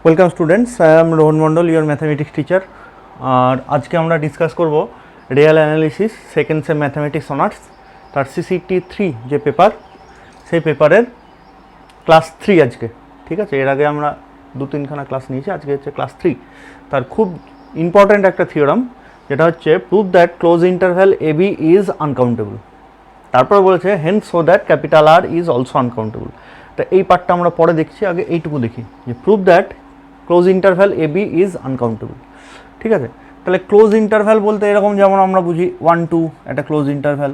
Welcome students, I am Rohan Mondal, your mathematics teacher. আর আজকে আমরা ডিসকাস করব real analysis second sem mathematics honours, তার সিসিটি 3 যে পেপার, সেই পেপারের ক্লাস 3 আজকে। ঠিক আছে, এর আগে আমরা 2-3খানা ক্লাস নিয়েছি, আজকে হচ্ছে ক্লাস 3। তার খুব ইম্পর্ট্যান্ট একটা থিওরাম, যেটা হচ্ছে prove that closed interval A B is uncountable. তারপর বলেছে hence so that capital R is also uncountable. তো এই পার্টটা আমরা পরে দেখছি, আগে এইটুকু দেখি যে prove that closed interval A B is uncountable. ঠিক আছে, তাহলে ক্লোজ ইন্টারভ্যাল বলতে এরকম যেমন আমরা বুঝি 1-2 একটা ক্লোজ ইন্টারভ্যাল,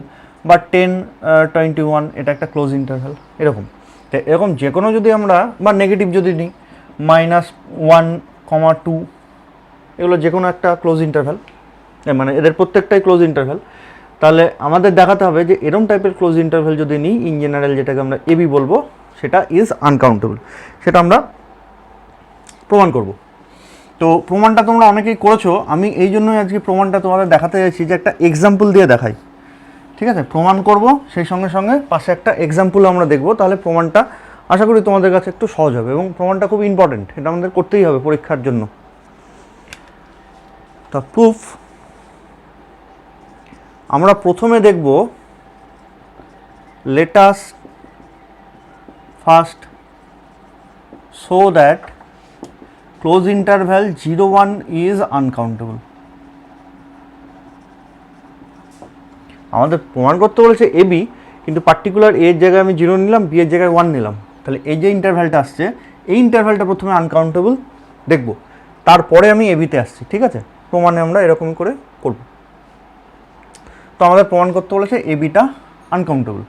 বা 10-21 এটা একটা ক্লোজ ইন্টারভ্যাল, এরকম। তো এরকম যে কোনো যদি আমরা, বা নেগেটিভ যদি নিই, -1, 2, এগুলো যে কোনো একটা ক্লোজ ইন্টারভ্যাল, মানে এদের প্রত্যেকটাই ক্লোজ ইন্টারভ্যাল। তাহলে আমাদের দেখাতে হবে যে এরম টাইপের ক্লোজ ইন্টারভ্যাল যদি নিই, ইন জেনারেল যেটাকে আমরা এবি বলবো, সেটা ইজ আনকাউন্টেবল। সেটা আমরা প্রমাণ করব। তো প্রমাণটা তোমরা অনেকেই করেছো, আমি এই জন্যই আজকে প্রমাণটা তোমাদের দেখাতে চাইছি, যে একটা এক্সাম্পল দিয়ে দেখাই। ঠিক আছে, প্রমাণ করব, সেই সঙ্গে সঙ্গে পাশে একটা এক্সাম্পল আমরা দেখব, তাহলে প্রমাণটা আশা করি তোমাদের কাছে একটু সহজ হবে, এবং প্রমাণটা খুব ইম্পর্টেন্ট, এটা আমাদের করতেই হবে পরীক্ষার জন্য। তা প্রুফ আমরা প্রথমে দেখব, let us first show that close interval 0-1 is uncountable। আমাদের প্রমাণ করতে বলেছে এ বি, কিন্তু পার্টিকুলার এর জায়গায় আমি 0 নিলাম, বি এর জায়গায় 1 নিলাম, তাহলে এই যে ইন্টারভ্যালটা আসছে, এই ইন্টারভ্যালটা প্রথমে আনকাউন্টেবল দেখব, তারপরে আমি এবিতে আসছি। ঠিক আছে, প্রমাণে আমরা এরকমই করে করব। তো আমাদের প্রমাণ করতে বলেছে এ বিটা আনকাউন্টেবল,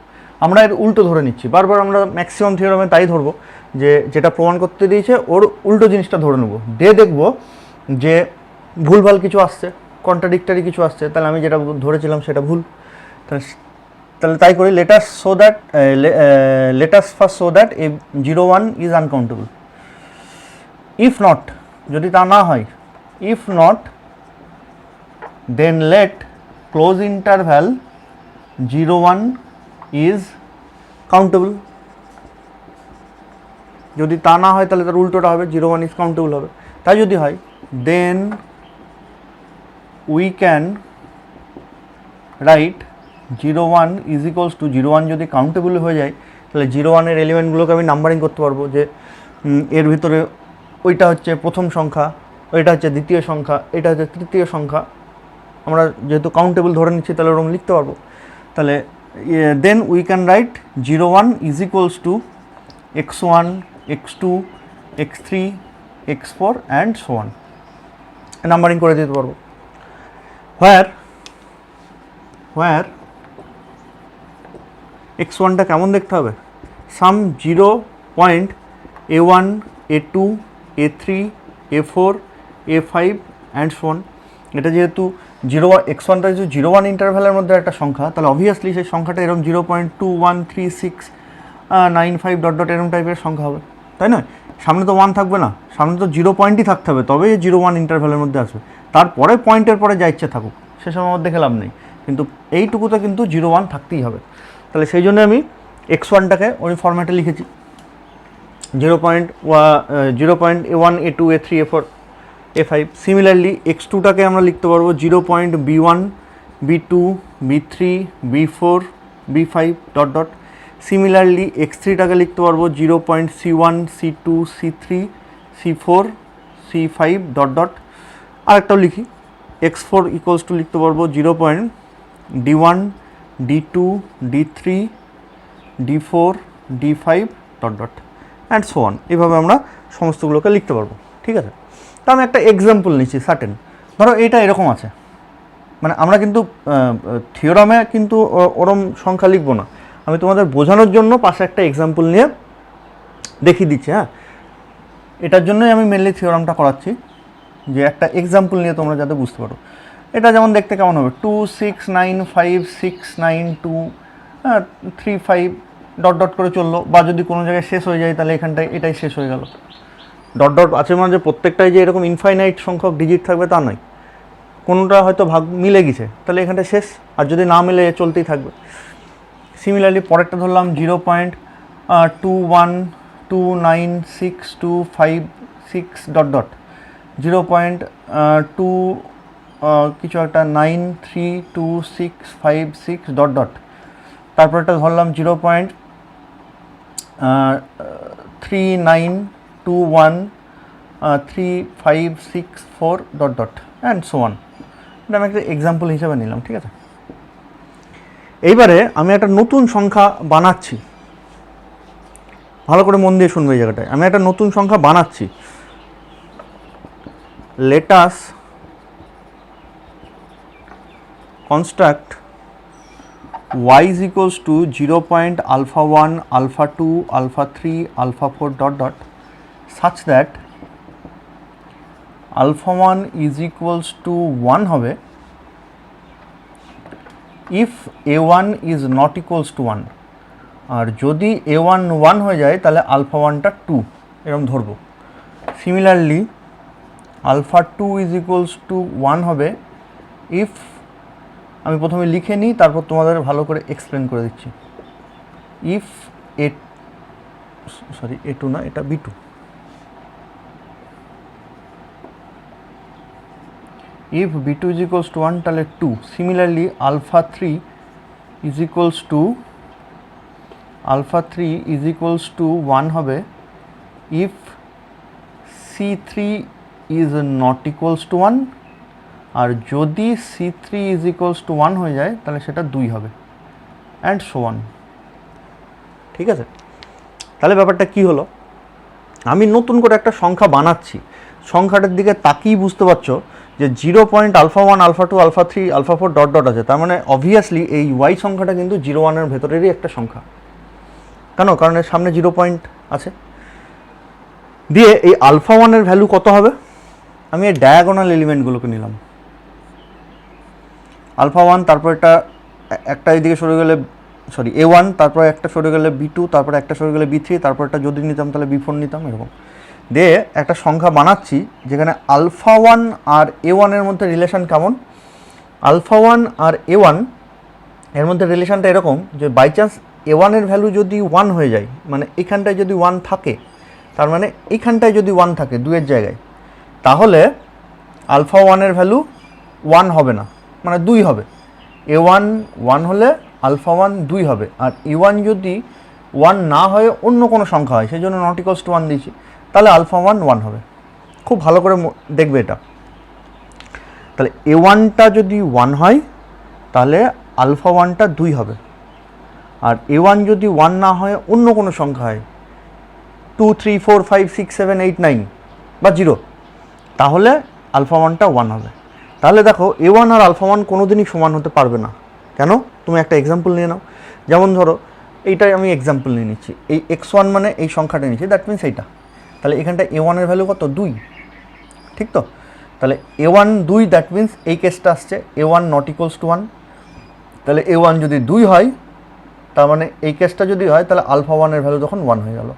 আমরা এর উল্টো ধরে নিচ্ছি, বারবার আমরা ম্যাক্সিমাম থিওরামে তাই ধরবো, যে যেটা প্রমাণ করতে দিয়েছে ওর উল্টো জিনিসটা ধরে নেবো, দিয়ে দেখব যে ভুলভাল কিছু আসছে, কন্ট্রাডিক্টারি কিছু আসছে, তাহলে আমি যেটা ধরেছিলাম সেটা ভুল। তাহলে তাই করি, let us first show that A 0-1 is uncountable. If not, যদি তা না হয়, if not then let closed interval 0-1 is countable. যদি তা না হয় তাহলে তার উল্টোটা হবে, 0-1 ইজ কাউন্টেবল হবে। তাই যদি হয়, then we can write 0-1 is equals to 0-1 যদি কাউন্টেবল হয়ে যায়, তাহলে 0-1 এর এলিমেন্টগুলোকে আমি নাম্বারিং করতে পারবো, যে এর ভিতরে ওইটা হচ্ছে প্রথম সংখ্যা, ওইটা হচ্ছে দ্বিতীয় সংখ্যা, এটা হচ্ছে তৃতীয় সংখ্যা। আমরা যেহেতু কাউন্টেবল ধরে নিচ্ছি, তাহলে ওরকম লিখতে পারবো। তাহলে then we can write 0-1 is equals to x1, x2, x3, x4 and so on, numbering করে দিতে পারবো। হোয়ার x1টা কেমন দেখতে হবে, সাম 0 a1, a2, a3, a4, a5 and so on. এটা যেহেতু x1টা যেহেতু 0-1 ইন্টারভ্যালের মধ্যে একটা সংখ্যা, তাহলে অবভিয়াসলি সেই সংখ্যাটা এরকম 0.213695 ডট এরকম টাইপের সংখ্যা হবে, তাই নয়? সামনে তো 1 থাকবে না, সামনে তো 0 পয়েন্টই থাকতে হবে, তবে 0-1 ইন্টারভ্যালের মধ্যে আসবে। তারপরে পয়েন্টের পরে যা ইচ্ছে থাকুক, সেসব আমার দেখে লাভ নেই, কিন্তু এইটুকুতে কিন্তু 0-1 থাকতেই হবে। তাহলে সেই জন্য আমি x1টাকে ওই ফরম্যাটে লিখেছি, 0.a1, a2, a3, a4, a5। Similarly x2টাকে আমরা লিখতে পারবো 0.b1, b2, b3, b4, b5 dot dot. Similarly x3টাকে লিখতে পারবো 0.c1, c2, c3, c4, c5 dot dot. আরেকটাও লিখি, x4 ইকুয়ালস টু লিখতে পারবো 0.d1, d2, d3, d4, d5 dot dot and so on. এইভাবে আমরা সমস্তগুলোকে লিখতে পারবো। ঠিক আছে, তো আমি একটা এক্সাম্পল নিচ্ছি সার্টেন। ধরো এইটা এরকম আছে, মানে আমরা কিন্তু থিওরামে কিন্তু ওরম সংখ্যা লিখবো না, আমি তোমাদের বোঝানোর জন্য পাশে একটা এক্সাম্পল নিয়ে দেখিয়ে দিচ্ছি। হ্যাঁ, এটার জন্যই আমি মেনলি থিওরামটা করাচ্ছি, যে একটা এক্সাম্পল নিয়ে তোমরা যাতে বুঝতে পারো। এটা যেমন দেখতে কেমন হবে, 2, 6, 9, 5, 6, 9, 2, 3, 5 ডট ডট করে চললো, বা যদি কোনো জায়গায় শেষ হয়ে যায় তাহলে এখানটায় এটাই শেষ হয়ে গেল। ডট ডট আছে মানে যে প্রত্যেকটাই যে এরকম ইনফাইনাইট সংখ্যক ডিজিট থাকবে তা নয়, কোনোটা হয়তো ভাগ মিলে গেছে, তাহলে এখানটা শেষ, আর যদি না মিলে চলতেই থাকবে। সিমিলারলি পরেরটা ধরলাম 0.21296255 সিক্স ডট ডট 0.2 কিছু একটা 93256 ডট ডট, তারপর একটা ধরলাম 0.39213564 dot dot and so on. এটা আমি একটা এক্সাম্পল হিসাবে নিলাম, ঠিক আছে। এইবারে আমি একটা নতুন সংখ্যা বানাচ্ছি, ভালো করে মন দিয়ে শুনবে এই জায়গাটায়। আমি একটা নতুন সংখ্যা বানাচ্ছি। let us construct y is equals to 0.alpha1 alpha2 alpha3 alpha4 dot dot such that alpha1 is equals to 1 হবে if a1 is not equals to 1, আর যদি a1 1 হয়ে যায় তাহলে alpha1টা 2 এরকম ধরবো। Similarly alpha2 is equals to 1 হবে if, আমি প্রথমে লিখে নিই তারপর তোমাদের ভালো করে এক্সপ্লেন করে দিচ্ছি। ইফ a2 না, এটা b2, if b2 is equals to 1 তাহলে 2। Similarly alpha3 is equals to 1 হবে if c3 is not equals to 1, আর যদি c3 is equals to 1 হয়ে যায় তাহলে সেটা 2 হবে অ্যান্ড সো অন, ঠিক আছে। তাহলে ব্যাপারটা কি হলো, আমি নতুন করে একটা সংখ্যা বানাচ্ছি, সংখ্যাটার দিকে তাকিয়ে বুঝতে পারছো যে 0.alpha1 alpha2 alpha3 alpha4 dot dot আছে, তার মানে অবভিয়াসলি এই y সংখ্যাটা কিন্তু 0.1 ভেতরেরই একটা সংখ্যা। কেন? কারণ এর সামনে 0 পয়েন্ট আছে। দিয়ে এই alpha1 এর ভ্যালু কত হবে, আমি এই ডায়াগোনাল এলিমেন্টগুলোকে নিলাম। alpha1 তারপর একটা এইদিকে সরে গেলে a1, তারপর একটা সরে গেলে b2, তারপর একটা সরে গেলে b3, তারপর একটা যদি নিতাম তাহলে b4 নিতাম, এরকম দিয়ে একটা সংখ্যা বানাচ্ছি যেখানে alpha1 আর a1 এর মধ্যে রিলেশন কেমন। alpha1 আর a1 এর মধ্যে রিলেশনটা এরকম যে বাই চান্স a1 এর ভ্যালু যদি 1 হয়ে যায়, মানে এখানটায় যদি 1 থাকে, তার মানে এইখানটায় যদি 1 থাকে 2 এর জায়গায়, তাহলে alpha1 এর ভ্যালু 1 হবে না, মানে 2 হবে। a1 1 হলে alpha1 2 হবে, আর a1 যদি 1 না হয়ে অন্য কোনো সংখ্যা হয়, সেই জন্য নট ইকুয়ালস টু 1 দিয়েছি, তাহলে alpha1 1 হবে। খুব ভালো করে দেখবে এটা। তাহলে a1টা যদি 1 হয় তাহলে alpha1টা 2 হবে, আর a1 যদি 1 না হয় অন্য কোনো সংখ্যা হয় 2 3 4 5 6 7 8 9 বা 0, তাহলে alpha1টা 1 হবে। তাহলে দেখো a1 আর alpha1 কোনোদিনই সমান হতে পারবে না। কেন? তুমি একটা এক্সাম্পল নিয়ে নাও, যেমন ধরো এইটাই আমি এক্সাম্পল নিয়ে নিচ্ছি, এই x1 মানে এই সংখ্যাটা নিচ্ছি, দ্যাট মিনস এইটা। তাহলে এখানটা a1 এর ভ্যালু কত? 2, ঠিক তো? তাহলে a1 2, দ্যাট মিনস এই কেসটা আসছে a1 নট ইকুয়ালস টু 1। তাহলে a1 যদি 2 হয়, তার মানে এই কেসটা যদি হয় তাহলে alpha1 এর ভ্যালু তখন 1 হয়ে গেল,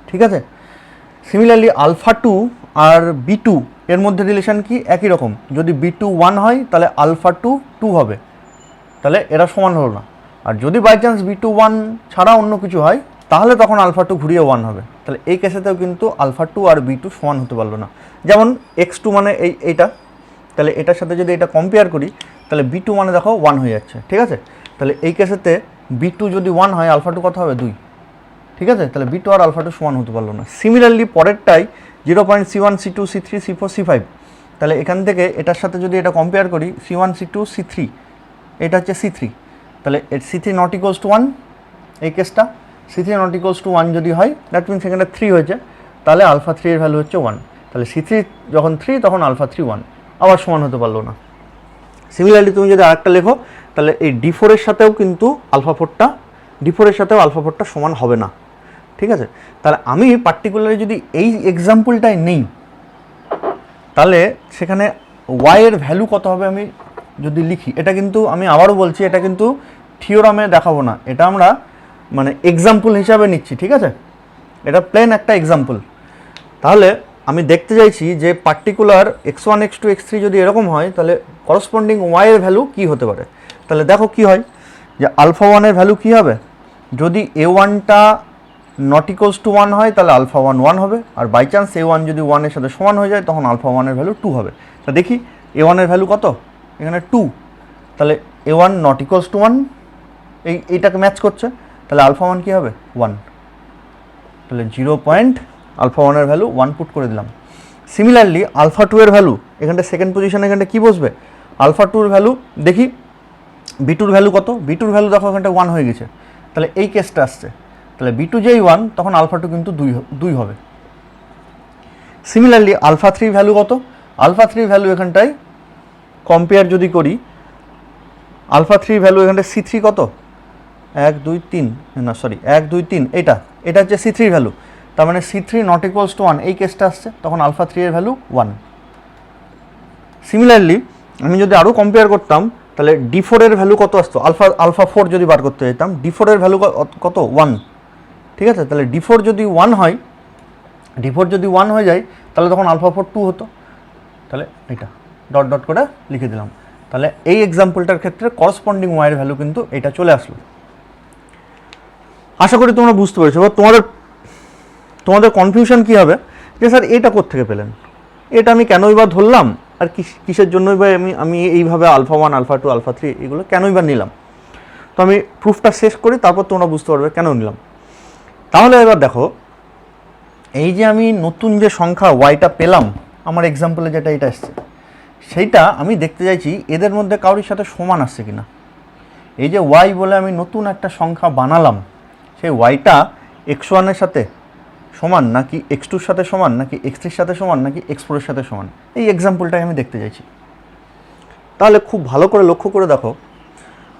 ঠিক আছে। সিমিলারলি alpha2 আর b2 এর মধ্যে রিলেশন কি? একই রকম। যদি b2 1 হয় তাহলে alpha2 2 হবে, তাহলে এরা সমান হলো না। আর যদি বাই চান্স b2 1 ছাড়া অন্য কিছু হয় তাহলে তখন alpha2 ঘুরিয়ে 1 হবে। তাহলে এই কেসেতেও কিন্তু alpha2 আর b2 সমান হতে পারলো না। যেমন x2 মানে এইটা, তাহলে এটার সাথে যদি এটা কম্পেয়ার করি তাহলে b2 মানে দেখো 1 হয়ে যাচ্ছে, ঠিক আছে। তাহলে এই কেসেতে b2 যদি 1 হয় alpha2 কত হবে? 2, ঠিক আছে। তাহলে b2 আর alpha2 সমান হতে পারলো না। Similarly পরেরটাই 0.c1 c2 c3 c4 c5, তাহলে এখান থেকে এটার সাথে যদি এটা কম্পেয়ার করি c1 c2 c3, এটা হচ্ছে c3, তাহলে c3 নট ইকুয়ালস টু 1, এই কেসটা c3 নট ইকুয়ালস টু 1 যদি হয়, দ্যাট মিনস এখানে 3 হয়েছে, তাহলে alpha3 এর ভ্যালু হচ্ছে 1। তাহলে c3 যখন 3 তখন alpha3 1, আবার সমান হতে পারলো না। সিমিলারলি তুমি যদি আরেকটা লেখো তাহলে এই d4 এর সাথেও কিন্তু alpha4টা সমান হবে না, ঠিক আছে। তাহলে আমি পার্টিকুলারলি যদি এই এক্সাম্পলটাই নেই তাহলে সেখানে y এর ভ্যালু কত হবে আমি যদি লিখি, এটা কিন্তু আমি আবারও বলছি এটা কিন্তু থিওরামে দেখাবো না, এটা আমরা মানে এক্সাম্পল হিসাবে নিচ্ছি, ঠিক আছে। এটা প্লেন একটা এক্সাম্পল। তাহলে আমি দেখতে চাইছি যে পার্টিকুলার x1 x2 x3 যদি এরকম হয় তাহলে করসপন্ডিং y এর ভ্যালু কি হতে পারে। তাহলে দেখো কি হয় যে alpha1 এর ভ্যালু কি হবে, যদি a1টা নট ইকুয়ালস টু 1 হয় তাহলে আলফা 1 1 হবে, আর বাই চান্স A1 যদি 1 এর সাথে সমান হয়ে যায় তখন আলফা 1 এর ভ্যালু 2 হবে। তা দেখি A1 এর ভ্যালু কত, এখানে 2, তাহলে A1 নট ইকুয়ালস টু 1, এইটাকে ম্যাচ করছে, তাহলে আলফা 1 কী হবে 1, তাহলে 0 পয়েন্ট আলফা 1 এর ভ্যালু 1 পুট করে দিলাম। সিমিলারলি আলফা 2 এর ভ্যালু এখানটা সেকেন্ড পজিশনে, এখানটা কী বসবে, আলফা 2 এর ভ্যালু দেখি B2 এর ভ্যালু কত, B2 এর ভ্যালু দেখো এখানটা 1 হয়ে গেছে, তাহলে এই কেসটা আসছে, তাহলে B2 যেই 1 তখন আলফা 2 কিন্তু 2 হবে। সিমিলারলি আলফা 3 ভ্যালু কত, আলফা 3 ভ্যালু এখানটায় কম্পেয়ার যদি করি, আলফা 3 ভ্যালু এখানটায় C3 কত 1 2 3, না সরি 1 2 3, এটা হচ্ছে C3 ভ্যালু, তার মানে C3 নট ইকুয়ালস টু 1 এই কেসটা আসছে, তখন আলফা 3 এর ভ্যালু 1। সিমিলারলি আমি যদি আরও কম্পেয়ার করতাম তাহলে D4 এর ভ্যালু কত আসতো, আলফা 4 যদি বার করতে যেতাম, D4 এর ভ্যালু কত 1, ঠিক আছে, তাহলে D4 যদি 1 হয়, D4 যদি 1 হয়ে যায় তাহলে তখন আলফা 4 2 হতো, তাহলে এটা ডট ডট করে লিখে দিলাম। তাহলে এই এক্সাম্পলটার ক্ষেত্রে করসপন্ডিং ওয়াইয়ের ভ্যালু কিন্তু এটা চলে আসলো। আশা করি তোমরা বুঝতে পেরেছো। এবার তোমাদের কনফিউশন কী হবে যে স্যার এটা কোত্থেকে পেলেন, এটা আমি কেনই বা ধরলাম, আর কিসের জন্যই বা আমি এইভাবে আলফা 1 আলফা 2 আলফা 3 এগুলো কেনই বা নিলাম। তো আমি প্রুফটা শেষ করি, তারপর তোমরা বুঝতে পারবে কেন নিলাম। তাহলে এবার দেখো, এই যে আমি নতুন যে সংখ্যা ওয়াইটা পেলাম, আমার এক্সাম্পলে যেটা এটা এসছে, সেইটা আমি দেখতে চাইছি এদের মধ্যে কারোর সাথে সমান আসছে কিনা। এই যে ওয়াই বলে আমি নতুন একটা সংখ্যা বানালাম, সেই ওয়াইটা x1 এর সাথে সমান নাকি x2 এর সাথে সমান নাকি x3 এর সাথে সমান নাকি x4 এর সাথে সমান, এই এক্সাম্পলটাই আমি দেখতে চাইছি। তাহলে খুব ভালো করে লক্ষ্য করে দেখো,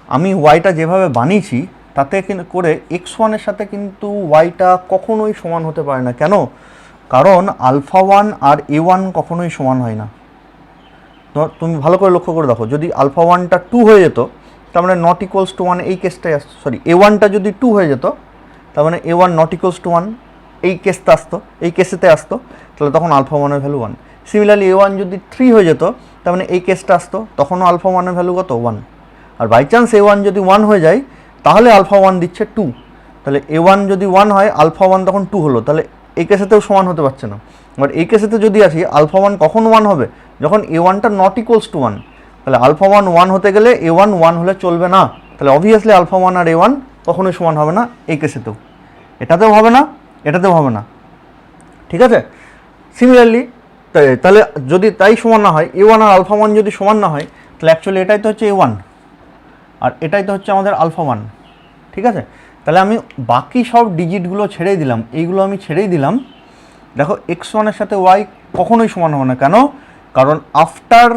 আমি ওয়াইটা যেভাবে বানিয়েছি তাতে করে x1 এর সাথে কিন্তু ওয়াইটা কখনোই সমান হতে পারে না। কেন? কারণ আলফা 1 আর A1 কখনোই সমান হয় না। তো তুমি ভালো করে লক্ষ্য করে দেখো, যদি আলফা 1টা 2 হয়ে যেত তার মানে নট ইকুয়ালস টু 1 এই কেসটাই আসতো, সরি A1টা যদি 2 হয়ে যেত তার মানে A1 নট ইকুয়ালস টু 1 এই কেসটা আসতো, এই কেসেতে আসতো, তাহলে তখন আলফা 1 এর ভ্যালু 1। সিমিলারলি A1 যদি 3 হয়ে যেত তার মানে এই কেসটা আসতো, তখনও আলফা 1 এর ভ্যালু কত 1। আর বাই চান্স A1 যদি 1 হয়ে যায় তাহলে আলফা 1 দিচ্ছে 2, তাহলে A1 যদি 1 হয় আলফা 1 তখন 2 হলো, তাহলে এই কেসেতেও সমান হতে পারছে না। এবার এই কেসেতে যদি আসি, আলফা 1 কখন 1 হবে, যখন A1টা নট ইকুয়ালস টু 1, তাহলে আলফা 1 1 হতে গেলে A1 1 হলে চলবে না, তাহলে অবভিয়াসলি আলফা 1 আর A1 কখনোই সমান হবে না এই কেসেতেও, এটাতেও হবে না, এটাতেও হবে না, ঠিক আছে। সিমিলারলি তাহলে যদি তাই সমান না হয়, A1 আর আলফা 1 যদি সমান না হয়, তাহলে অ্যাকচুয়ালি এটাই তো হচ্ছে A1 আর এটাই তো হচ্ছে আমাদের আলফা 1, ঠিক আছে। তাহলে আমি বাকি সব ডিজিটগুলো ছেড়েই দিলাম, এইগুলো আমি ছেড়েই দিলাম। দেখো x1 এর সাথে y কখনোই সমান হবে না। কেন? কারণ after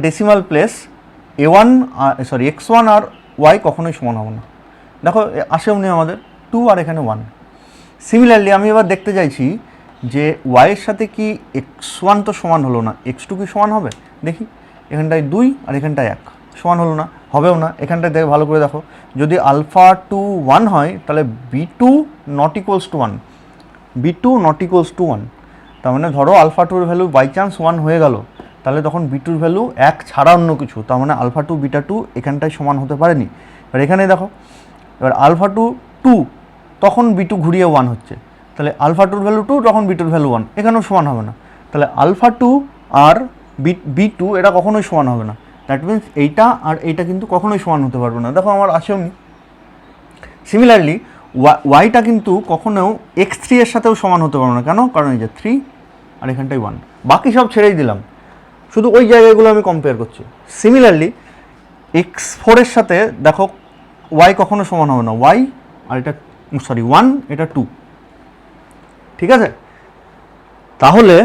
decimal place A1 sorry x1 আর y কখনোই সমান হবে না। দেখো আসেও নি আমাদের 2 আর এখানে 1। সিমিলারলি আমি এবার দেখতে চাইছি যে y এর সাথে কি x1 তো সমান হলো না, x2 কি সমান হবে, দেখি এখানটায় 2 আর এখানটায় 1, সমান হলো না, হবেও না। এখানটায় দেখে ভালো করে দেখো, যদি আলফা 2 1 হয় তাহলে B2 not equals to 1, B2 not equals to 1, তার মানে ধরো আলফা 2 এর ভ্যালু বাই চান্স 1 হয়ে গেল, তাহলে তখন B2 এর ভ্যালু 1 ছাড়া অন্য কিছু, তার মানে আলফা 2 বিটা 2 এখানটায় সমান হতে পারেনি। এবার এখানে দেখো, এবার আলফা 2 2 তখন B2 ঘুরিয়ে 1 হচ্ছে, তাহলে আলফা 2 এর ভ্যালু 2 তখন B2 এর ভ্যালু 1, এখানেও সমান হবে না। তাহলে আলফা 2 আর B2 এটা কখনোই সমান হবে না। দ্যাট মিনস এইটা আর এইটা কিন্তু কখনোই সমান হতে পারবে না। দেখো আমার আসেও নি। সিমিলারলি ওয়াইটা কিন্তু কখনোও x3 এর সাথেও সমান হতে পারবে না। কেন? কারণ এই যে 3 আর এখানটায় 1, বাকি সব ছেড়েই দিলাম, শুধু ওই জায়গাগুলো আমি কম্পেয়ার করছি। সিমিলারলি x4 এর সাথে দেখো ওয়াই কখনো সমান হবে না, ওয়াই আর এটা সরি 1 এটা 2, ঠিক আছে। তাহলে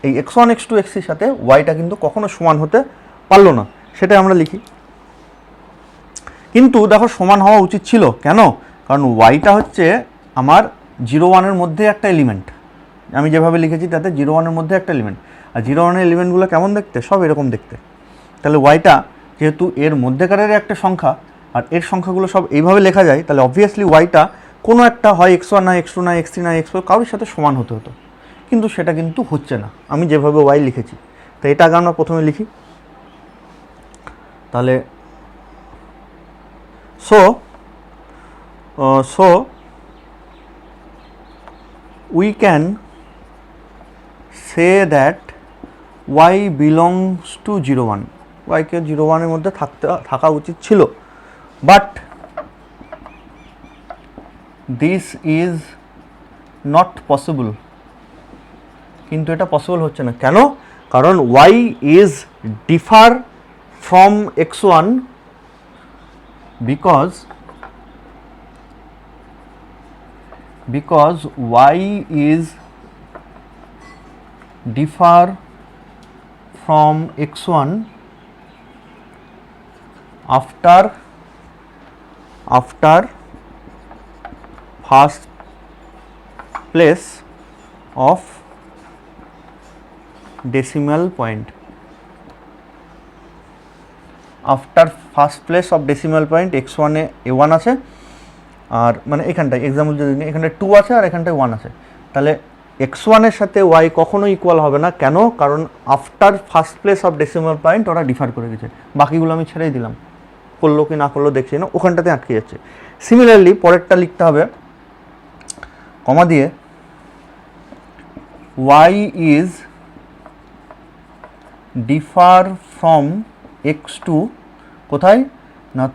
এই x1 x2 x3 এর সাথে ওয়াইটা কিন্তু কখনো সমান হতে পারলো না, সেটাই আমরা লিখি। কিন্তু দেখো সমান হওয়া উচিত ছিল। কেন? কারণ ওয়াইটা হচ্ছে আমার 0 1 এর মধ্যে একটা এলিমেন্ট, আমি যেভাবে লিখেছি তাতে 0 1 এর মধ্যে একটা এলিমেন্ট, আর 0 1 এর এলিমেন্টগুলো কেমন দেখতে, সব এরকম দেখতে। তাহলে ওয়াইটা যেহেতু এর মধ্যেকারের একটা সংখ্যা আর এর সংখ্যাগুলো সব এইভাবে লেখা যায়, তাহলে অবভিয়াসলি ওয়াইটা কোনো একটা হয় x1 না x2 না x3 না x4 কারোর সাথে সমান হতে হতো, কিন্তু সেটা কিন্তু হচ্ছে না আমি যেভাবে ওয়াই লিখেছি। তো এটা আগে আমরা প্রথমে লিখি। তাহলে so So we can say that y belongs to 0 1, y কে 0 1 এর মধ্যে থাকা উচিত ছিল, but this is not possible, কিন্তু এটা পসিবল হচ্ছে না। কেন? কারণ y is differ from x1 because y is differ from x1 after first place of decimal point, after first place of decimal point x1 A a1 আছে, আর মানে এখানটায় example যদি নিই, এখানটায় 2 আছে আর এখানটায় 1 আছে, তাহলে x1 এর সাথে y কখনো ইকুয়াল হবে না। কেন? কারণ after first place of decimal point ওরা ডিফার করে গেছে। বাকিগুলো আমি ছেড়েই দিলাম, করলো কি না করলো দেখছি না, ওখানটাতে আটকে যাচ্ছে। সিমিলারলি পরেরটা লিখতে হবে কমা দিয়ে y is differ from x2 কোথায়? না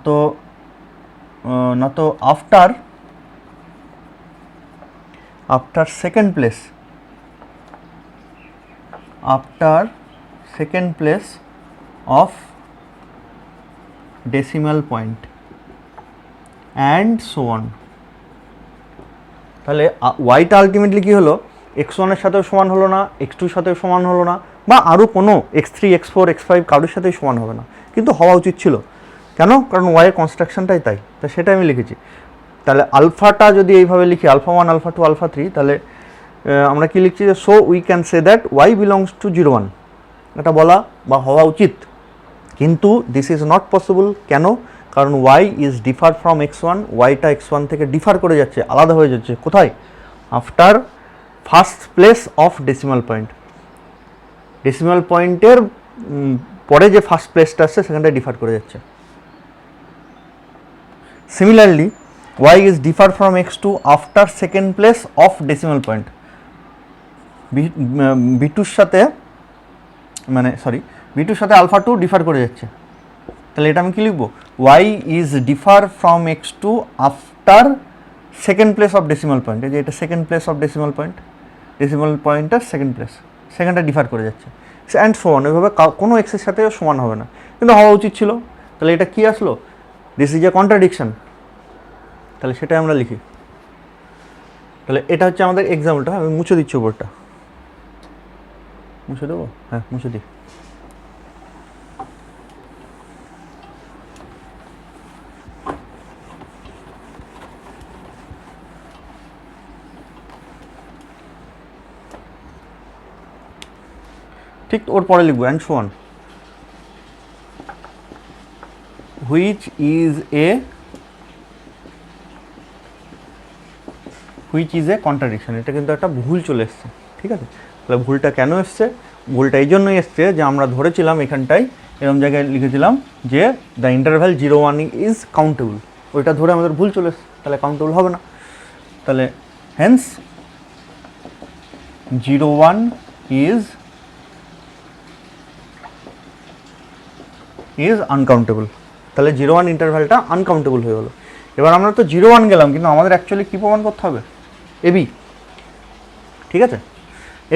তো after second place of decimal point and so on. তাহলে ওয়াইটা আলটিমেটলি কী হলো? x1 এর সাথেও সমান হলো না, x2 এর সাথেও সমান হলো না, বা আরও কোনো x3 x4 x5 কারোর সাথেই সমান হবে না, কিন্তু হওয়া উচিত ছিল। কেন? কারণ ওয়াইয়ের কনস্ট্রাকশনটাই তাই, তা সেটা আমি লিখেছি। তাহলে আলফাটা যদি এইভাবে লিখি আলফা 1 আলফা 2 আলফা 3, তাহলে আমরা কি লিখছি? যে so we can say that Y belongs to 0 1, এটা বলা বা হওয়া উচিত, কিন্তু দিস ইজ নট পসিবল। কেন? কারণ Y is differ from x1, ওয়াইটা x1 থেকে ডিফার করে যাচ্ছে, আলাদা হয়ে যাচ্ছে। কোথায়? After first place of decimal point, decimal পয়েন্টের পরে যে ফার্স্ট প্লেসটা আসছে সেখানটায় ডিফার করে যাচ্ছে। Similarly y is differ from x2 after second place of decimal point, b2 সাথে b2 সাথে আলফা 2 ডিফার করে যাচ্ছে। তাহলে এটা আমি কি লিখবো? y is differ from x2 after second place of decimal point, এই যে এটা সেকেন্ড প্লেস অফ ডেসিমাল পয়েন্টের সেকেন্ড প্লেস, সেখানটা ডিফার করে যাচ্ছে, অ্যান্ড সো অন। এভাবে কোনো এক্সের সাথে সমান হবে না, কিন্তু হওয়া উচিত ছিল। তাহলে এটা কি আসলো? This is a contradiction. তাহলে সেটাই আমরা লিখি। তাহলে এটা হচ্ছে আমাদের এক্সাম্পলটা। আমি মুছে দিচ্ছি উপরটা, মুছে দেবো, হ্যাঁ মুছে দিই। ঠিক ওর পরে লিখবো and so on, which is a contradiction. এটা কিন্তু একটা ভুল চলে এসছে, ঠিক আছে? তাহলে ভুলটা কেন এসছে? ভুলটা এই জন্যই এসছে যে আমরা ধরেছিলাম এখানটায় এরকম জায়গায় লিখেছিলাম যে দ্য ইন্টারভ্যাল 0 1 ইজ কাউন্টেবল, ওইটা ধরে আমাদের ভুল চলে এসছে, তাহলে কাউন্টেবল হবে না। তাহলে হেন্স 0 1 ইজ আনকাউন্টেবল। তাহলে 0 1 ইন্টারভ্যালটা আনকাউন্টেবল হয়ে গেলো। এবার আমরা তো 0 1 গেলাম, কিন্তু আমাদের অ্যাকচুয়ালি কী প্রমাণ করতে হবে? এবি, ঠিক আছে?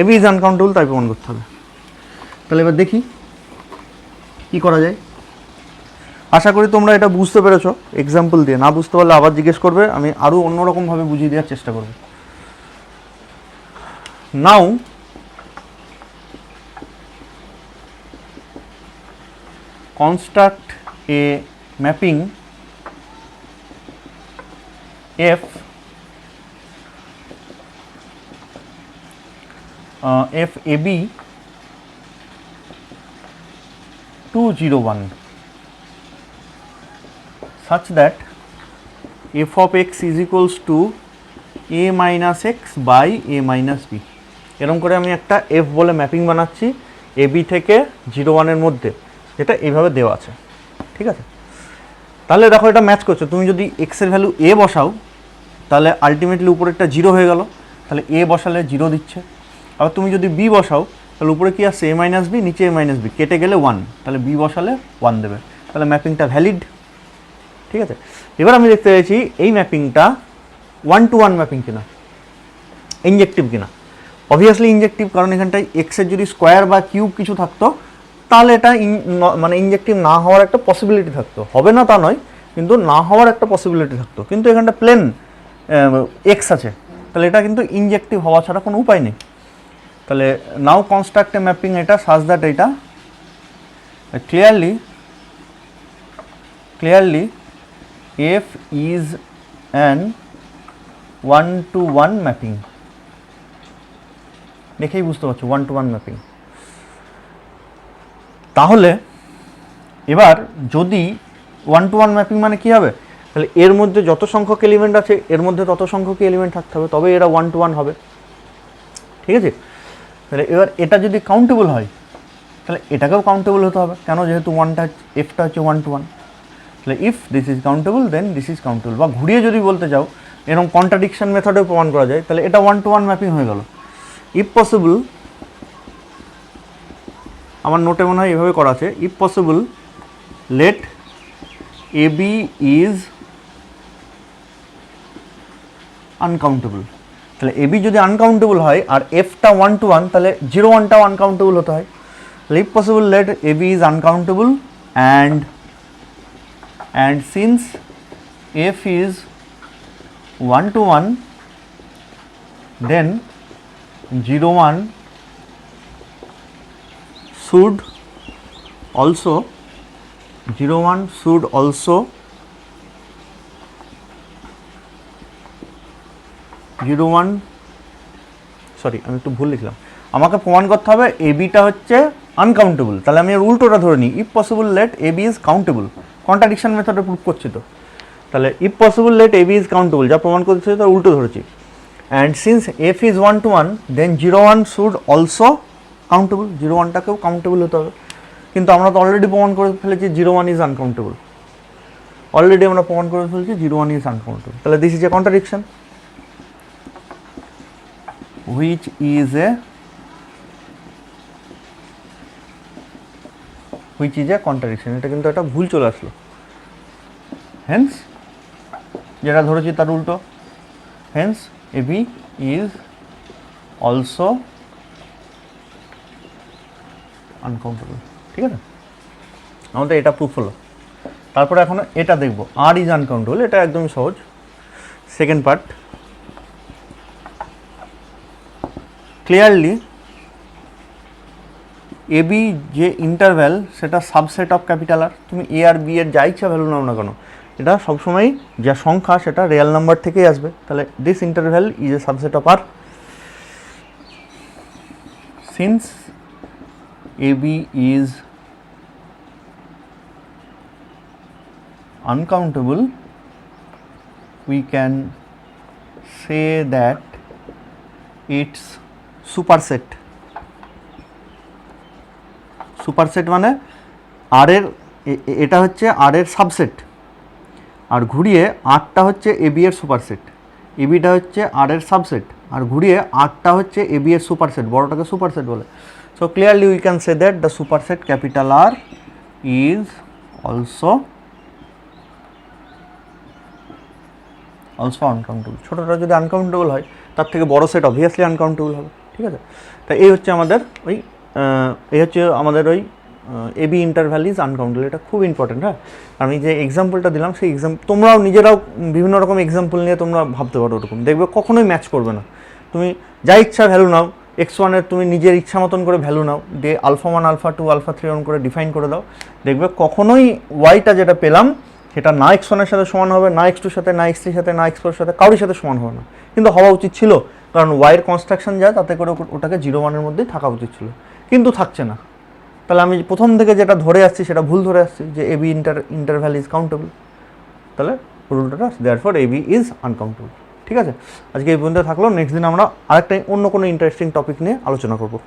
এবি ইজ আনকাউন্টেবল, তাই প্রমাণ করতে হবে। তাহলে এবার দেখি কি করা যায়। আশা করি তোমরা এটা বুঝতে পেরেছো এক্সাম্পল দিয়ে। না বুঝতে পারলে আবার জিজ্ঞেস করবে, আমি আরও অন্যরকমভাবে বুঝিয়ে দেওয়ার চেষ্টা করব। নাও construct a mapping f FAB to 0 1 such that f of x is equals to a minus x by a minus b। এরকম করে আমি একটা f বলে ম্যাপিং বানাচ্ছি ab থেকে 0 1 এর মধ্যে, যেটা এইভাবে দেওয়া আছে, ঠিক আছে? তাহলে দেখো এটা ম্যাচ করছে। তুমি যদি x এর ভ্যালু a বসাও তাহলে আলটিমেটলি উপরেরটা জিরো হয়ে গেল, তাহলে এ বসালে জিরো দিচ্ছে। আবার তুমি যদি বি বসাও তাহলে উপরে কি আসছে, এ মাইনাস বি, নিচে এ মাইনাস বি, কেটে গেলে 1, তাহলে বি বসালে 1 দেবে, তাহলে ম্যাপিংটা ভ্যালিড। ঠিক আছে, এবার আমি দেখতে চাইছি এই ম্যাপিংটা 1-to-1 ম্যাপিং কিনা, ইনজেক্টিভ কিনা। অবভিয়াসলি ইনজেক্টিভ, কারণ এখানটায় এক্সের যদি স্কোয়ার বা কিউব কিছু থাকতো তাহলে এটা মানে ইনজেক্টিভ না হওয়ার একটা পসিবিলিটি থাকতো, হবে না তা নয়, কিন্তু না হওয়ার একটা পসিবিলিটি থাকতো। কিন্তু এখানটা প্লেন এক্স আছে, তাহলে এটা কিন্তু ইনজেক্টিভ হওয়া ছাড়া কোনো উপায় নেই। তাহলে নাও কনস্ট্রাক্ট এ ম্যাপিং এটা সাজ দ্যাট এটা clearly f is an 1-to-1 mapping. দেখেই বুঝতে পারছো 1-to-1 ম্যাপিং। তাহলে এবার যদি 1-to-1 ম্যাপিং মানে কি হবে, তাহলে এর মধ্যে যত সংখ্যক এলিমেন্ট আছে এর মধ্যে তত সংখ্যক এলিমেন্ট থাকতে হবে, তবে এরা 1-to-1 হবে। ঠিক আছে, তাহলে এবার এটা যদি কাউন্টেবল হয় তাহলে এটাকেও কাউন্টেবল হতে হবে, কেন, যেহেতু এফটা হচ্ছে 1-to-1। তাহলে if this is countable then this is countable. বা ঘুরিয়ে যদি বলতে যাও, এরকম কন্ট্রাডিকশন মেথডেও প্রমাণ করা যায়, তাহলে এটা 1-to-1 ম্যাপিং হয়ে গেল। ইফ পসিবল, আমার নোটে মনে হয় এভাবে করা আছে, if possible let A B is uncountable. তাহলে এ বি যদি আনকাউন্টেবল হয় আর এফটা 1-to-1, তাহলে 0-1টাও আনকাউন্টেবল হতে হয়। তাহলে if possible let A B is uncountable and since f is 1-to-1 then 0-1 should also sorry আমি একটু ভুল লিখলাম, আমাকে প্রমাণ করতে হবে এ বিটা হচ্ছে আনকাউন্টেবল। তাহলে আমি এর উল্টোটা ধরে নিই, if possible let A B is countable. Contradiction মেথডে প্রুভ করছি তো, তাহলে if possible let A B is countable, যা প্রমাণ করছে তার উল্টো ধরেছি। And since F is 1-to-1 then 0-1 should also countable, 0-1টাকেও কাউন্টেবল হতে হবে। কিন্তু আমরা তো অলরেডি প্রমাণ করে ফেলেছি 0-1 ইজ আনকাউন্টেবল, অলরেডি আমরা প্রমাণ করে ফেলেছি 0-1 ইজ আনকাউন্টেবল। তাহলে this is a contradiction which is a contradiction। এটা কিন্তু একটা ভুল চলে আসলো, হেন্স যেটা ধরেছি তার উল্টো, hence A B is also uncountable. ঠিক আছে, আমাদের এটা প্রুফ হলো। তারপরে এখন এটা দেখব, আর ইজ আনকাউন্টেবল, এটা একদমই সহজ। Second part, clearly A B যে ইন্টারভ্যাল সেটা সাবসেট অফ ক্যাপিটাল আর। তুমি এ আর বি এর যা ইচ্ছা ভ্যালু নাও না কেন, এটা সবসময় যা সংখ্যা সেটা রিয়েল নাম্বার থেকেই আসবে। তাহলে this interval is a subset of R. Since A B is uncountable we can say that its superset মানে আর এর এটা হচ্ছে আর এর সাবসেট, আর ঘুরিয়ে আরটা হচ্ছে এ বি এর সুপারসেট, এ বিটা হচ্ছে আর এর সাবসেট, আর ঘুরিয়ে আরটা হচ্ছে এ বি এর সুপারসেট, বড়টাকে সুপারসেট বলে। So clearly we can say that the superset capital R is also uncountable. ছোটোটা যদি আনকাউন্টেবল হয় তার থেকে বড় সেট অবভিয়াসলি আনকাউন্টেবল হবে। ঠিক আছে, তাই এই হচ্ছে আমাদের ওই এ বি ইন্টারভ্যাল ইজ আনকাউন্টেবল। এটা খুব ইম্পর্টেন্ট। হ্যাঁ, আমি যে এক্সাম্পলটা দিলাম সেই তোমরাও নিজেরাও বিভিন্ন রকম এক্সাম্পল নিয়ে তোমরা ভাবতে পারো, ওরকম দেখবে কখনোই ম্যাচ করবে না। তুমি যা ইচ্ছা ভ্যালু নাও, x1-এর তুমি নিজের ইচ্ছা মতন করে ভ্যালু নাও, দিয়ে α1 α2 α3 অন করে ডিফাইন করে দাও, দেখবে কখনোই ওয়াইটা যেটা পেলাম সেটা না x1-এর সাথে সমান হবে, না x2-র সাথে, না x3-র সাথে, না x4-এর সাথে, কারোর সাথে সমান হবে না। কিন্তু হওয়া উচিত ছিল, কারণ ওয়াইয়ের কনস্ট্রাকশন যায় তাতে করে ওটাকে 0-1-এর মধ্যেই থাকা উচিত ছিল, কিন্তু থাকছে না। তাহলে আমি প্রথম থেকে যেটা ধরে আসছি সেটা ভুল ধরে আসছি, যে A B interval is countable. তাহলে রুলটা therefore A B is uncountable. ঠিক আছে, আজকে এই পর্যন্ত থাকলো। নেক্সট দিন আমরা আরেকটা অন্য কোনো ইন্টারেস্টিং টপিক নিয়ে আলোচনা করবো।